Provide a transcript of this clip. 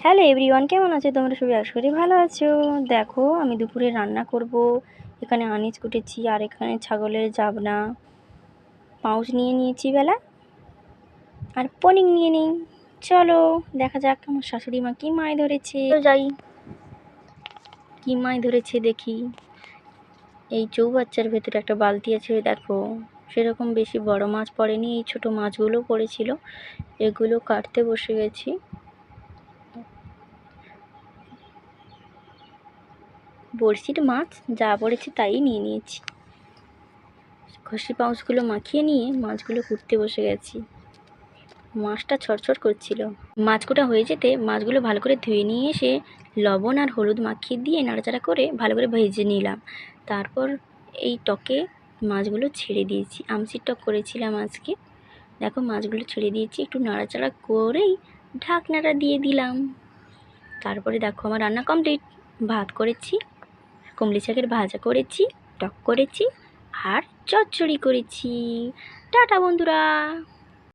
Hello everyone, কেমন আছো তোমরা সবাই? আশা করি ভালো আছো। দেখো আমি দুপুরে রান্না করব। এখানে আনিজ কুটেছি আর এখানে ছাগলের জাবনা পাউচ নিয়ে নিয়েছি বেলা, আর পনির নিয়ে নিই। চলো দেখা যাক আমার শাশুড়ি মা কি মাছ ধরেছে। যাই কি মাছ ধরেছে দেখি। এই চৌবাচ্চার ভেতরে একটা বালতি আছে, দেখো সেরকম বেশি বড় মাছ পড়েনি, এই ছোট মাছগুলো পড়েছিল। এগুলো কাটতে বসে গেছি। বড়শির মাছ যা পড়েছে তাই নিয়ে নিয়েছি। খসি পাউচগুলো মাখিয়ে নিয়ে মাছগুলো কুটতে বসে গেছি। মাছটা ছড়ছড় করছিল। মাছ কোটা হয়ে যেতে মাছগুলো ভালো করে ধুয়ে নিয়ে এসে লবণ আর হলুদ মাখিয়ে দিয়ে নাড়াচাড়া করে ভালো করে ভেজে নিলাম। তারপর এই টকে মাছগুলো ছেড়ে দিয়েছি। আমসির টক করেছিলাম আজকে। দেখো মাছগুলো ছেড়ে দিয়েছি, একটু নাড়াচাড়া করেই ঢাকনাটা দিয়ে দিলাম। তারপরে দেখো আমার রান্না কমপ্লিট। ভাত করেছি, কুমড়ি শাকের ভাজা করেছি, টক করেছি আর চচ্চড়ি করেছি। টাটা বন্ধুরা।